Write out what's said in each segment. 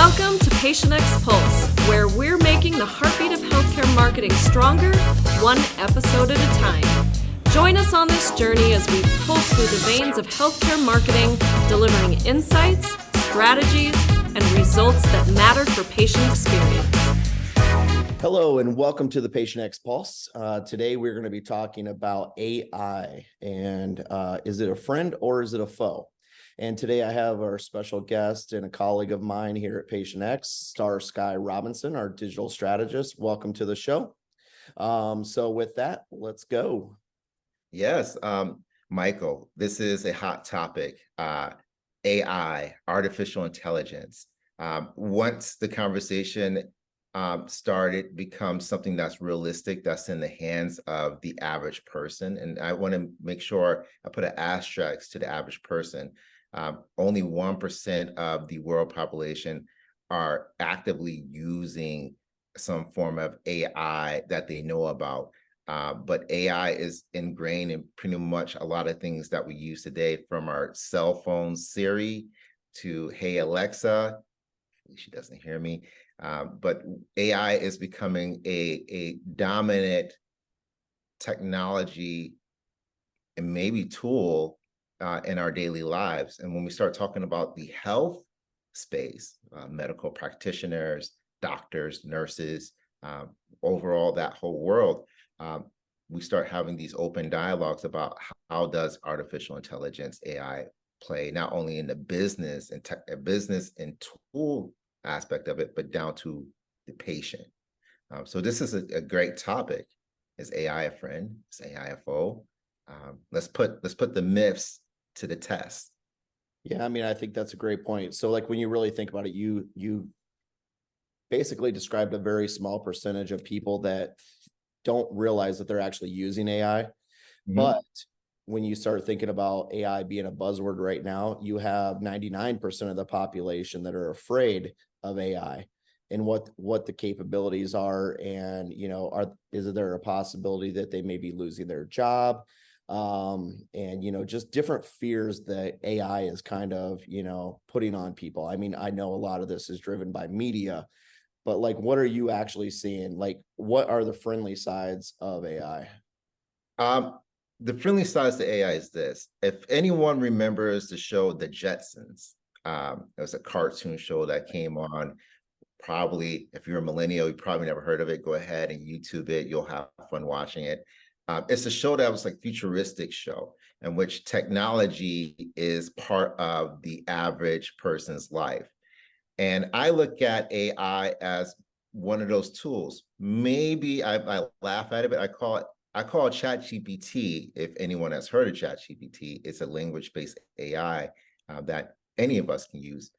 Welcome to PatientX Pulse, where we're making the heartbeat of healthcare marketing stronger, one episode at a time. Join us on this journey as we pulse through the veins of healthcare marketing, delivering insights, strategies, and results that matter for patient experience. Hello, and welcome to the PatientX Pulse. Today, we're going to be talking about AI, and is it a friend or is it a foe? And today I have our special guest and a colleague of mine here at PatientX, Starsky Robinson, our digital strategist. Welcome to the show. So with that, let's go. Yes, Michael, this is a hot topic, AI, artificial intelligence. Once the conversation started, becomes something that's realistic, that's in the hands of the average person. And I want to make sure I put an asterisk to the average person. Only 1% of the world population are actively using some form of AI that they know about. But AI is ingrained in pretty much a lot of things that we use today, from our cell phone Siri to, hey, Alexa. She doesn't hear me. But AI is becoming a dominant technology and maybe tool in our daily lives. And when we start talking about the health space, medical practitioners, doctors, nurses, overall that whole world, we start having these open dialogues about how does artificial intelligence, AI, play not only in the business and business and tool aspect of it, but down to the patient. So this is a great topic. Is AI a friend? Is AI a foe? Let's put the myths to the test. Yeah, I mean, I think that's a great point. So like when you really think about it, you basically described a very small percentage of people that don't realize that they're actually using AI. Mm-hmm. But when you start thinking about AI being a buzzword right now, you have 99% of the population that are afraid of AI and what the capabilities are. And, is there a possibility that they may be losing their job? And, just different fears that AI is kind of, putting on people. I mean, I know a lot of this is driven by media, but like, what are you actually seeing? Like, what are the friendly sides of AI? The friendly sides to AI is this. If anyone remembers the show The Jetsons, it was a cartoon show that came on. Probably, if you're a millennial, you probably never heard of it. Go ahead and YouTube it. You'll have fun watching it. It's a show that was like futuristic show in which technology is part of the average person's life. And I look at AI as one of those tools. Maybe I laugh at it, but I call it ChatGPT. If anyone has heard of ChatGPT, it's a language-based AI that any of us can use.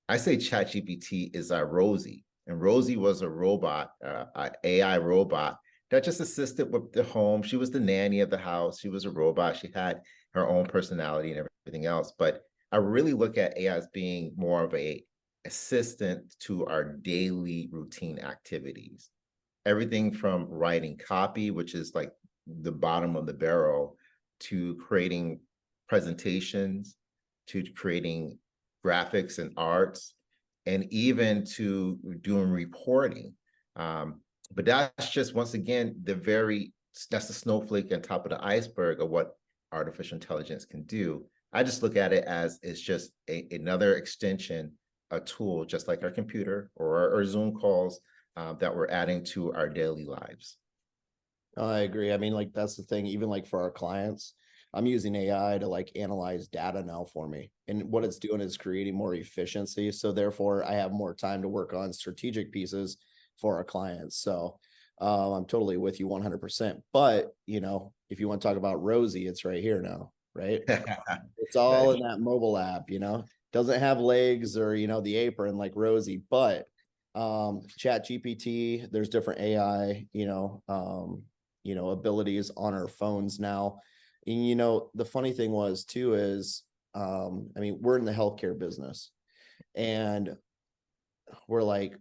I say ChatGPT is our Rosie, and Rosie was a robot, an AI robot that just assisted with the home. She was the nanny of the house. She was a robot. She had her own personality and everything else. But I really look at AI as being more of a assistant to our daily routine activities. Everything from writing copy, which is like the bottom of the barrel, to creating presentations, to creating graphics and arts, and even to doing reporting. But that's just, once again, that's the snowflake on top of the iceberg of what artificial intelligence can do. I just look at it as it's just another extension, a tool, just like our computer or our Zoom calls that we're adding to our daily lives. I agree. I mean, like, that's the thing, even like for our clients, I'm using AI to like analyze data now for me. And what it's doing is creating more efficiency. So therefore I have more time to work on strategic pieces for our clients. So I'm totally with you 100%. But, if you want to talk about Rosie, it's right here now, right? It's all right in that mobile app, doesn't have legs or, the apron like Rosie, but ChatGPT, there's different AI, abilities on our phones now. And, the funny thing was too is, we're in the healthcare business and we're like,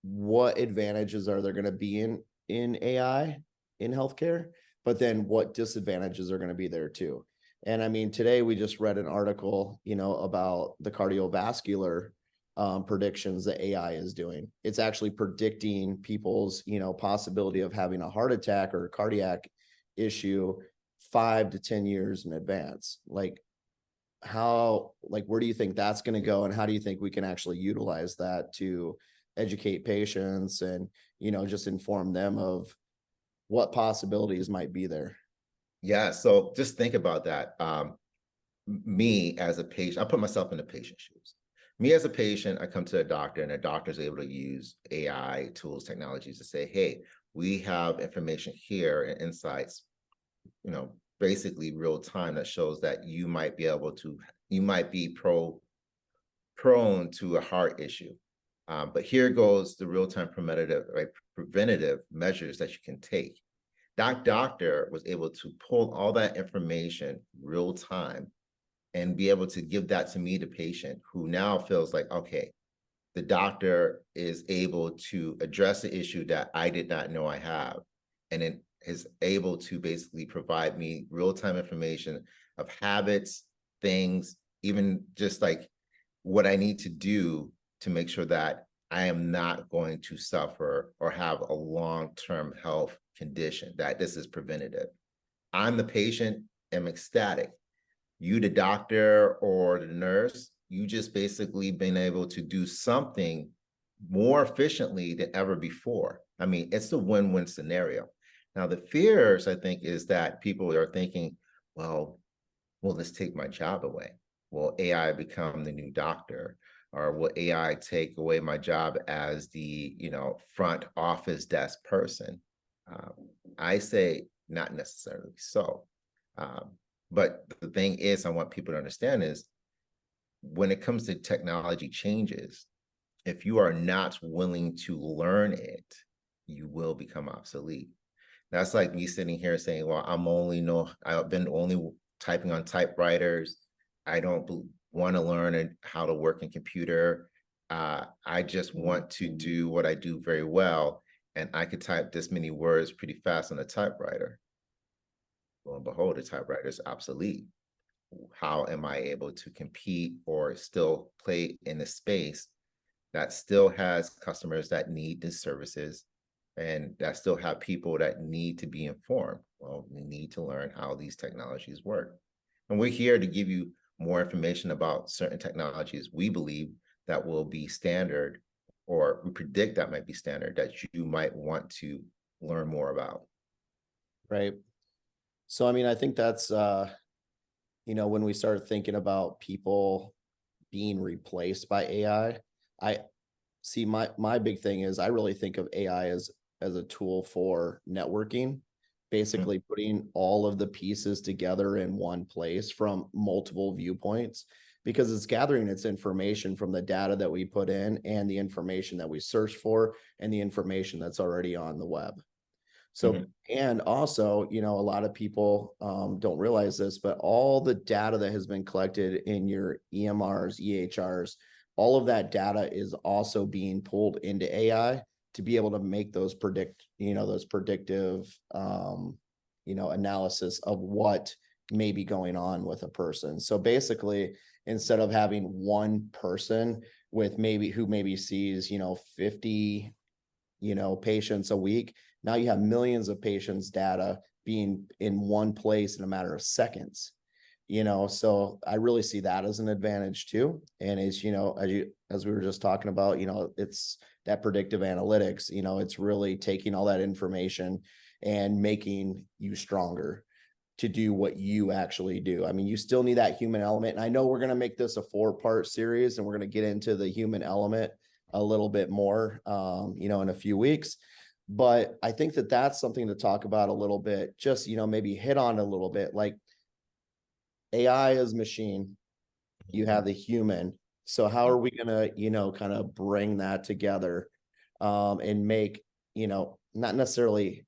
what advantages are there going to be in AI in healthcare? But then what disadvantages are going to be there too? And I mean, today we just read an article, about the cardiovascular predictions that AI is doing. It's actually predicting people's, possibility of having a heart attack or a cardiac issue 5 to 10 years in advance. Like where do you think that's going to go? And how do you think we can actually utilize that to educate patients and, just inform them of what possibilities might be there? Yeah. So just think about that. Me as a patient, I put myself in the patient's shoes. Me as a patient, I come to a doctor and a doctor is able to use AI tools, technologies to say, hey, we have information here and insights, basically real time that shows that you might be prone to a heart issue. But here goes the real-time preventative measures that you can take. That doctor was able to pull all that information real time and be able to give that to me, the patient, who now feels like, okay, the doctor is able to address the issue that I did not know I have. And then is able to basically provide me real-time information of habits, things, even just like what I need to do to make sure that I am not going to suffer or have a long-term health condition, that this is preventative. I'm the patient, am ecstatic. You, the doctor or the nurse, you just basically been able to do something more efficiently than ever before. I mean, it's a win-win scenario. Now, the fears, I think, is that people are thinking, well, will this take my job away? Will AI become the new doctor? Or will AI take away my job as the, front office desk person? I say not necessarily so. But the thing is, I want people to understand is when it comes to technology changes, if you are not willing to learn it, you will become obsolete. That's like me sitting here saying, well, I've been only typing on typewriters. I don't want to learn how to work in computer. I just want to do what I do very well. And I could type this many words pretty fast on a typewriter. Lo and behold, the typewriter is obsolete. How am I able to compete or still play in a space that still has customers that need these services and that still have people that need to be informed? Well, we need to learn how these technologies work. And we're here to give you more information about certain technologies we believe that will be standard, or we predict that might be standard, that you might want to learn more about. Right. So, I mean, I think that's, when we start thinking about people being replaced by AI, I see my big thing is I really think of AI as a tool for networking, basically putting all of the pieces together in one place from multiple viewpoints, because it's gathering its information from the data that we put in and the information that we search for and the information that's already on the web. So, and also, a lot of people don't realize this, but all the data that has been collected in your EMRs, EHRs, all of that data is also being pulled into AI to be able to make those predictive, analysis of what may be going on with a person. So basically, instead of having one person who maybe sees, 50, patients a week, now you have millions of patients' data being in one place in a matter of seconds. So I really see that as an advantage too. And as we were just talking about, it's that predictive analytics, it's really taking all that information and making you stronger to do what you actually do. I mean, you still need that human element. And I know we're going to make this a 4-part series and we're going to get into the human element a little bit more, in a few weeks. But I think that that's something to talk about a little bit, just, maybe hit on a little bit, like AI is machine, you have the human. So how are we going to, kind of bring that together and make, not necessarily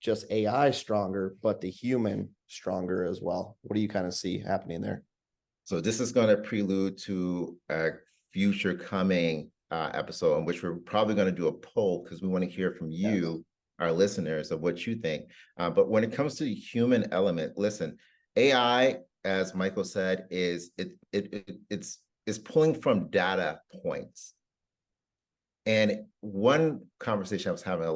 just AI stronger, but the human stronger as well? What do you kind of see happening there? So this is going to prelude to a future coming episode in which we're probably going to do a poll because we want to hear from you, our listeners, of what you think. But when it comes to the human element, listen, AI, as Michael said, it's is pulling from data points. And one conversation I was having a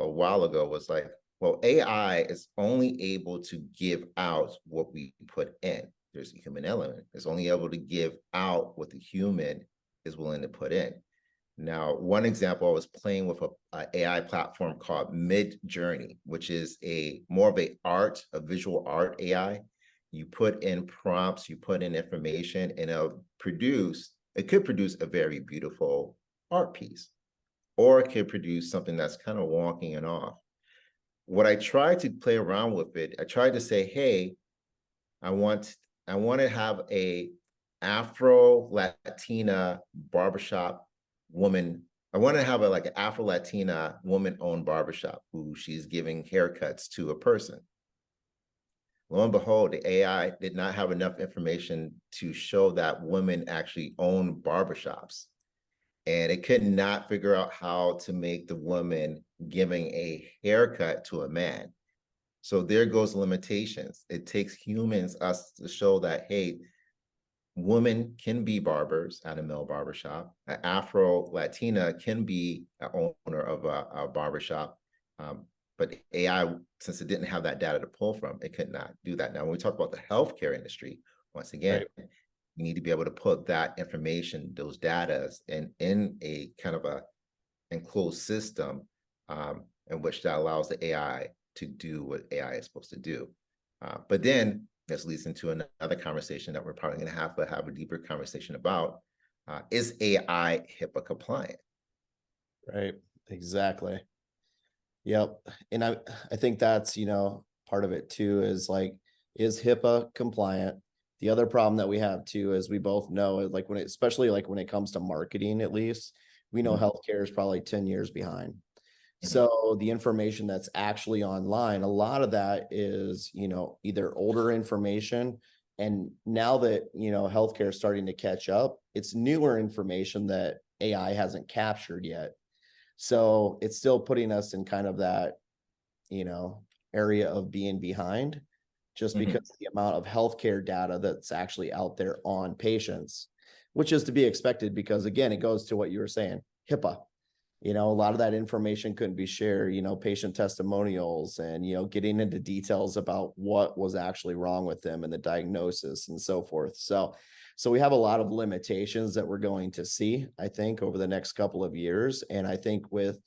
while ago was like, well, AI is only able to give out what we put in. There's a human element. It's only able to give out what the human is willing to put in. Now, one example, I was playing with a AI platform called Midjourney, which is more of a visual art AI. You put in prompts, you put in information, and it could produce a very beautiful art piece, or it could produce something that's kind of wonky and off. What I tried to play around with it, I tried to say, hey, I want to have a Afro-Latina barbershop woman. I want to have like an Afro-Latina woman-owned barbershop who she's giving haircuts to a person. Lo and behold, the AI did not have enough information to show that women actually own barbershops. And it could not figure out how to make the woman giving a haircut to a man. So there goes limitations. It takes humans, us, to show that, hey, women can be barbers at a male barbershop. An Afro-Latina can be an owner of a barbershop. But AI, since it didn't have that data to pull from, it could not do that. Now, when we talk about the healthcare industry, once again, right, you need to be able to put that information, those data, in a kind of a enclosed system in which that allows the AI to do what AI is supposed to do. But then this leads into another conversation that we're probably going to have a deeper conversation about. Is AI HIPAA compliant? Right, exactly. Yep. And I think that's, part of it too, is like, is HIPAA compliant? The other problem that we have too, as we both know, is like especially like when it comes to marketing, at least, we know healthcare is probably 10 years behind. So the information that's actually online, a lot of that is, either older information. And now that, healthcare is starting to catch up, it's newer information that AI hasn't captured yet. So it's still putting us in kind of that, area of being behind, just because the amount of healthcare data that's actually out there on patients, which is to be expected, because again, it goes to what you were saying, HIPAA. A lot of that information couldn't be shared, patient testimonials and, getting into details about what was actually wrong with them and the diagnosis and so forth. So we have a lot of limitations that we're going to see, I think, over the next couple of years. And I think with,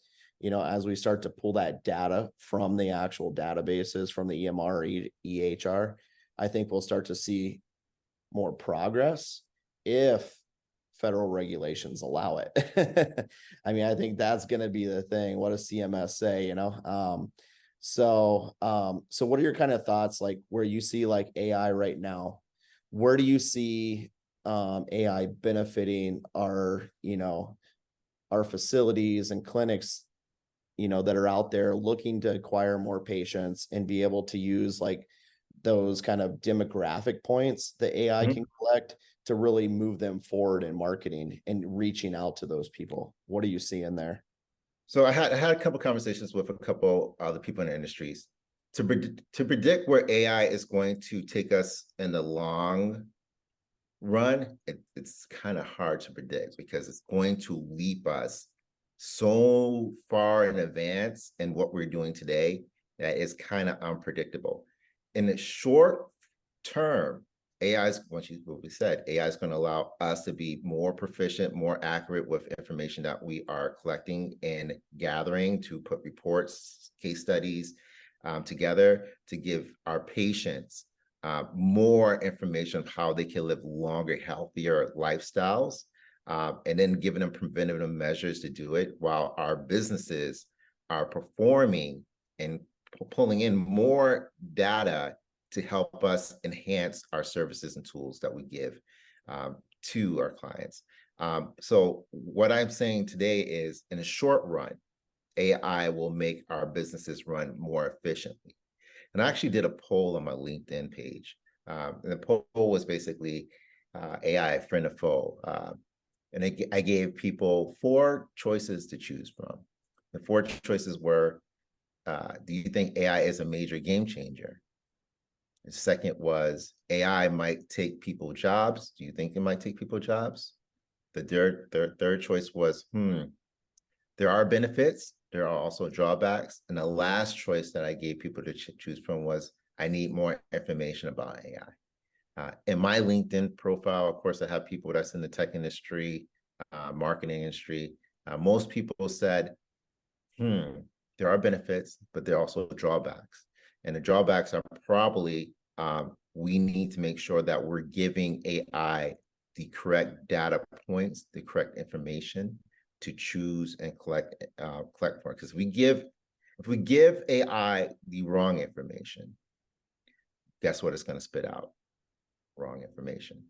as we start to pull that data from the actual databases, from the EMR, EHR, I think we'll start to see more progress if federal regulations allow it. I mean, I think that's going to be the thing. What does CMS say, So what are your kind of thoughts, like where you see like AI right now? Where do you see AI benefiting our facilities and clinics, that are out there looking to acquire more patients and be able to use like those kind of demographic points that AI can collect to really move them forward in marketing and reaching out to those people? What do you see in there? So I had a couple conversations with a couple other people in the industries to predict where AI is going to take us in the long run. It's kind of hard to predict because it's going to leap us so far in advance in what we're doing today that is kind of unpredictable. In the short term, AI is, what we said, AI is going to allow us to be more proficient, more accurate with information that we are collecting and gathering, to put reports, case studies together, to give our patients more information on how they can live longer, healthier lifestyles, and then giving them preventative measures to do it, while our businesses are performing and pulling in more data to help us enhance our services and tools that we give to our clients. So what I'm saying today is, in a short run, AI will make our businesses run more efficiently. And I actually did a poll on my LinkedIn page. And the poll was basically AI, friend or foe. And I gave people 4 choices to choose from. The 4 choices were, do you think AI is a major game changer? The second was AI might take people jobs. Do you think it might take people jobs? The third choice was, there are benefits, there are also drawbacks. And the last choice that I gave people to choose from was, I need more information about AI. In my LinkedIn profile, of course, I have people that's in the tech industry, marketing industry. Most people said, there are benefits, but there are also drawbacks. And the drawbacks are probably, we need to make sure that we're giving AI the correct data points, the correct information to choose and collect for. Because if we give AI the wrong information, guess what it's going to spit out? Wrong information.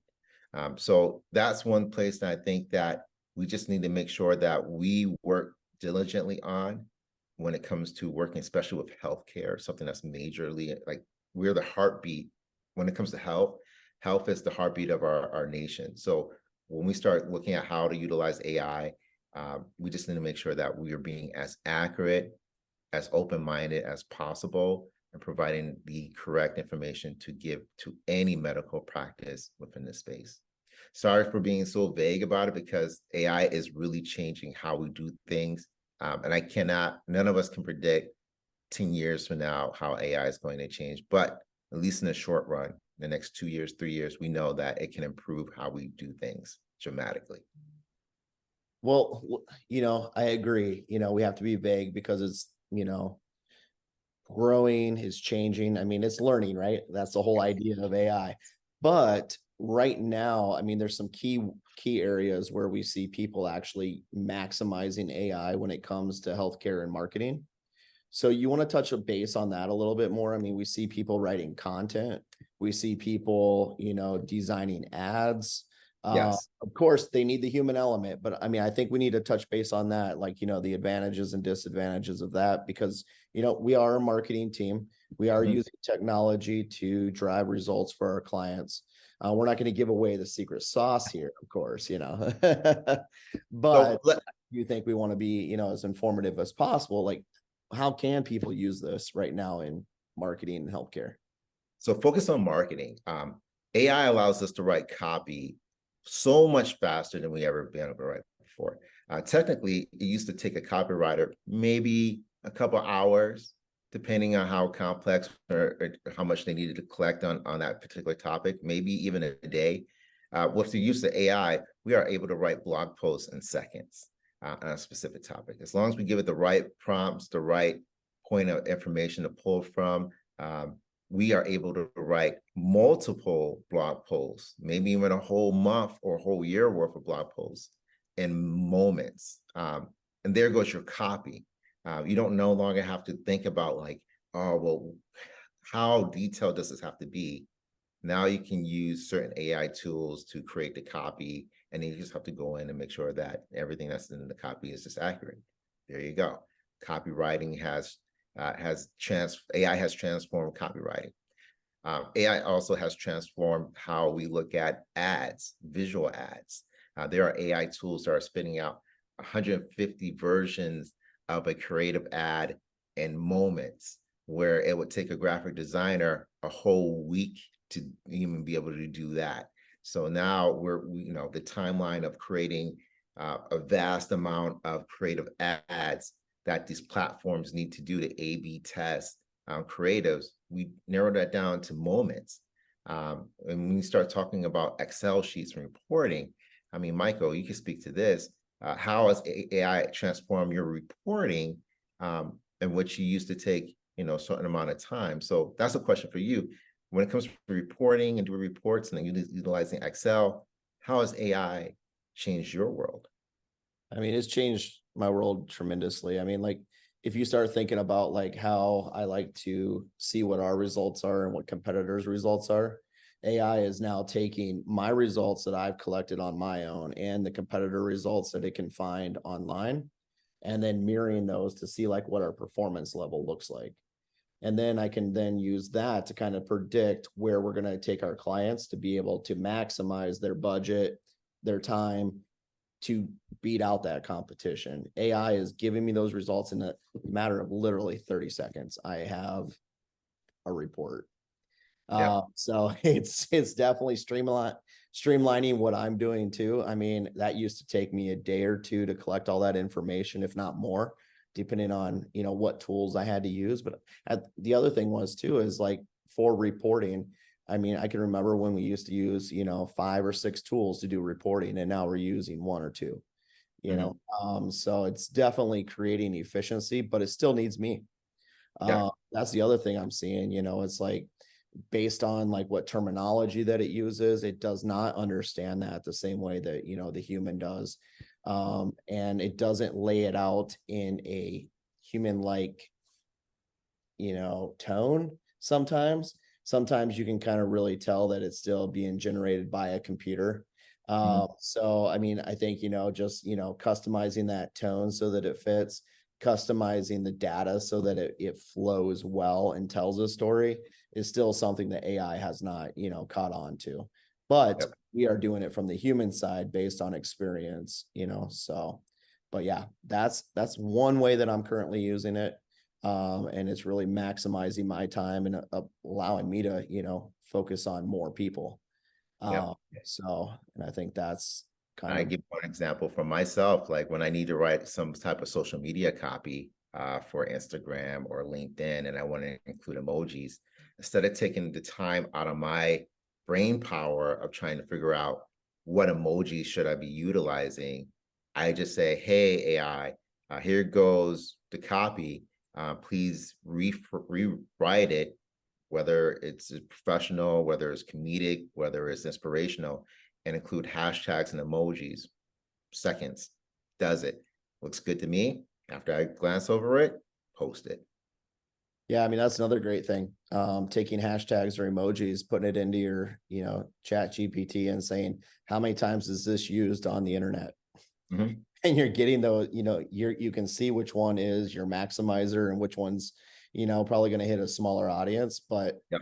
So that's one place that I think that we just need to make sure that we work diligently on when it comes to working, especially with healthcare, something that's majorly, like, we're the heartbeat. When it comes to health, health is the heartbeat of our nation. So when we start looking at how to utilize AI, we just need to make sure that we are being as accurate, as open-minded as possible, and providing the correct information to give to any medical practice within this space. Sorry for being so vague about it, because AI is really changing how we do things. And none of us can predict 10 years from now how AI is going to change, but at least in the short run, the next 2 years, 3 years, we know that it can improve how we do things dramatically. Well, I agree. We have to be vague because it's, growing, is changing. I mean, it's learning, right? That's the whole idea of AI. But right now, I mean, there's some key areas where we see people actually maximizing AI when it comes to healthcare and marketing. So you want to touch a base on that a little bit more? I mean, we see people writing content. We see people, designing ads. Yes. Of course, they need the human element, but I mean, I think we need to touch base on that, like, the advantages and disadvantages of that, because, we are a marketing team. We are using technology to drive results for our clients. We're not going to give away the secret sauce here, of course, but you think we want to be, as informative as possible. Like, how can people use this right now in marketing and healthcare? So focus on marketing. AI allows us to write copy so much faster than we ever been able to write before. Technically, it used to take a copywriter maybe a couple hours, depending on how complex or how much they needed to collect on that particular topic, maybe even a day. With the use of AI, we are able to write blog posts in seconds on a specific topic. As long as we give it the right prompts, the right point of information to pull from, we are able to write multiple blog posts, maybe even a whole month or a whole year worth of blog posts in moments. And there goes your copy. You don't no longer have to think about like, oh, well, how detailed does this have to be? Now you can use certain AI tools to create the copy, and then you just have to go in and make sure that everything that's in the copy is just accurate. There you go. Copywriting AI has transformed copywriting. AI also has transformed how we look at ads, visual ads. There are AI tools that are spitting out 150 versions of a creative ad in moments, where it would take a graphic designer a whole week to even be able to do that. So now the timeline of creating a vast amount of creative ads that these platforms need to do to A/B test creatives, we narrowed that down to moments. And when we start talking about Excel sheets and reporting, I mean, Michael, you can speak to this. How has AI transformed your reporting, in which you used to take, a certain amount of time? So that's a question for you. When it comes to reporting and doing reports and utilizing Excel, how has AI changed your world? I mean, it's changed my world tremendously. I mean, like, if you start thinking about like how I like to see what our results are and what competitors' results are, AI is now taking my results that I've collected on my own and the competitor results that it can find online, and then mirroring those to see like what our performance level looks like. And then I can then use that to kind of predict where we're going to take our clients to be able to maximize their budget, their time, to beat out that competition. AI is giving me those results in a matter of literally 30 seconds. I have a report. Yeah. So it's definitely streamlining what I'm doing too. I mean, that used to take me a day or two to collect all that information, if not more, depending on, what tools I had to use. But the other thing was too, is like for reporting. I mean, I can remember when we used to use, 5 or 6 tools to do reporting, and now we're using 1 or 2, Mhm. so it's definitely creating efficiency, but it still needs me. Yeah. That's the other thing I'm seeing, it's like based on like what terminology that it uses, it does not understand that the same way that, the human does. And it doesn't lay it out in a human like, tone sometimes you can kind of really tell that it's still being generated by a computer. Mhm. So I mean, I think, just, customizing that tone so that it fits, customizing the data so that it flows well and tells a story is still something that AI has not, caught on to. But Yep. we are doing it from the human side based on experience, so but yeah, that's one way that I'm currently using it. And it's really maximizing my time and allowing me to, focus on more people. Yep. And I think that's kind I of give one example for myself, like when I need to write some type of social media copy for Instagram or LinkedIn, and I want to include emojis, instead of taking the time out of my brain power of trying to figure out what emojis should I be utilizing, I just say, hey, AI, here goes the copy. Please rewrite it, whether it's professional, whether it's comedic, whether it's inspirational, and include hashtags and emojis. Seconds, does it. Looks good to me. After I glance over it, post it. yeah, I mean, that's another great thing. Taking hashtags or emojis, putting it into your, chat GPT and saying, how many times is this used on the internet? Mhm. And you're getting those, you can see which one is your maximizer and which one's, probably going to hit a smaller audience. But, Yep.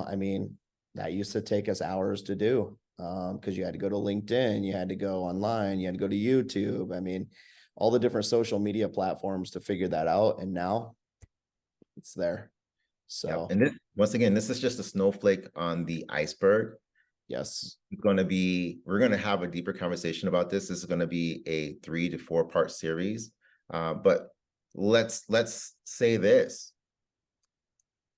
I mean, that used to take us hours to do, because you had to go to LinkedIn, you had to go online, you had to go to YouTube. I mean, all the different social media platforms to figure that out. And now it's there. Yep. So, And this, once again, this is just a snowflake on the iceberg. yes. It's going to be, we're going to have a deeper conversation about this. This is going to be a 3 to 4 part series. But let's say this.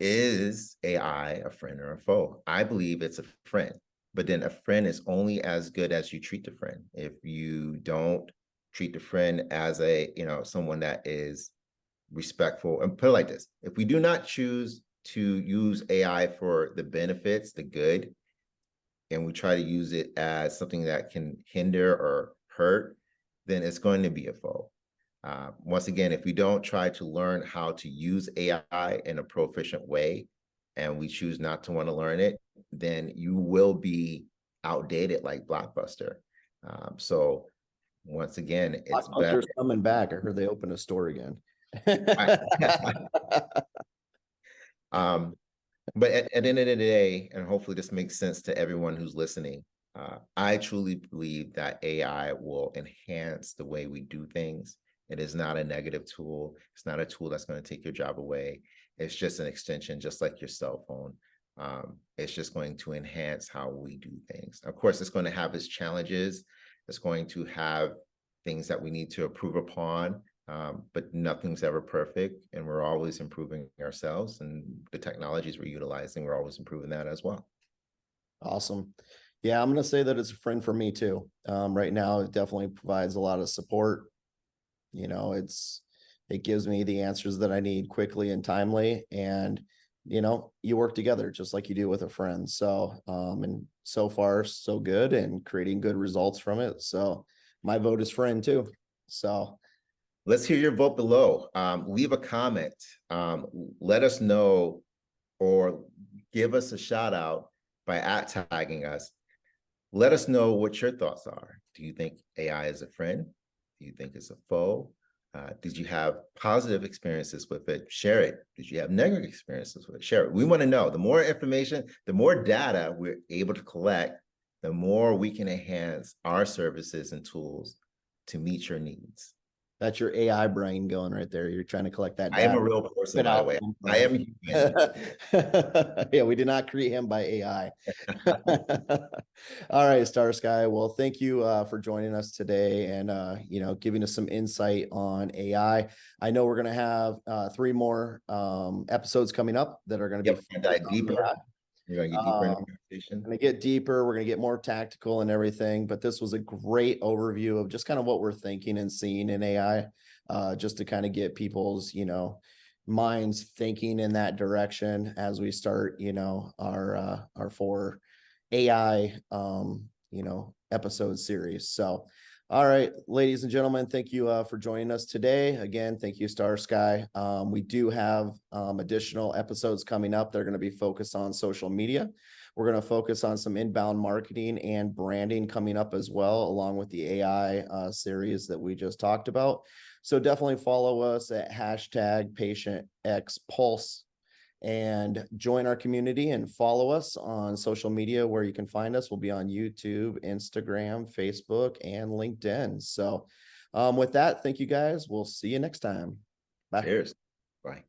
Is AI a friend or a foe? I believe it's a friend, but then a friend is only as good as you treat the friend. If you don't treat the friend as someone that is respectful, and put it like this, if we do not choose to use AI for the benefits, the good, and we try to use it as something that can hinder or hurt, then it's going to be a foe. Once again, if we don't try to learn how to use AI in a proficient way, and we choose not to want to learn it, then you will be outdated like Blockbuster. So once again, it's better. Blockbuster's coming back. I heard they opened a store again. um, but at the end of the day, and hopefully this makes sense to everyone who's listening, I truly believe that AI will enhance the way we do things. It is not a negative tool. It's not a tool that's going to take your job away. It's just an extension, just like your cell phone. It's just going to enhance how we do things. Of course, it's going to have its challenges. It's going to have things that we need to improve upon. But nothing's ever perfect, and we're always improving ourselves, and the technologies we're utilizing, we're always improving that as well. Awesome. Yeah, I'm going to say that it's a friend for me too. Right now, it definitely provides a lot of support. It gives me the answers that I need quickly and timely, and you work together just like you do with a friend. So, and so far so good, and creating good results from it. So, my vote is friend too. So, Let's hear your vote below. Leave a comment. Let us know, or give us a shout out by tagging us. Let us know what your thoughts are. Do you think AI is a friend? Do you think it's a foe? Did you have positive experiences with it? Share it. Did you have negative experiences with it? Share it. We want to know. The more information, the more data we're able to collect, the more we can enhance our services and tools to meet your needs. That's your AI brain going right there. You're trying to collect that I am data. a real person, Spit by the out way. input. I am human. Yeah, we did not create him by AI. All right, Starsky. Well, thank you for joining us today and giving us some insight on AI. I know we're going to have 3 more episodes coming up that are going to be dive deeper. We're going to get deeper in the conversation. We're going to get deeper. We're going to get more tactical and everything. But this was a great overview of just kind of what we're thinking and seeing in AI, just to kind of get people's, minds thinking in that direction as we start, our 4 AI, episode series. So, all right, ladies and gentlemen, thank you for joining us today. Again, thank you, Starsky. We do have additional episodes coming up. They're going to be focused on social media. We're going to focus on some inbound marketing and branding coming up as well, along with the AI series that we just talked about. So definitely follow us at #PatientXPulse and join our community and follow us on social media where you can find us. We'll be on YouTube, Instagram, Facebook, and LinkedIn. So with that, thank you guys. We'll see you next time. Bye. Cheers. Bye.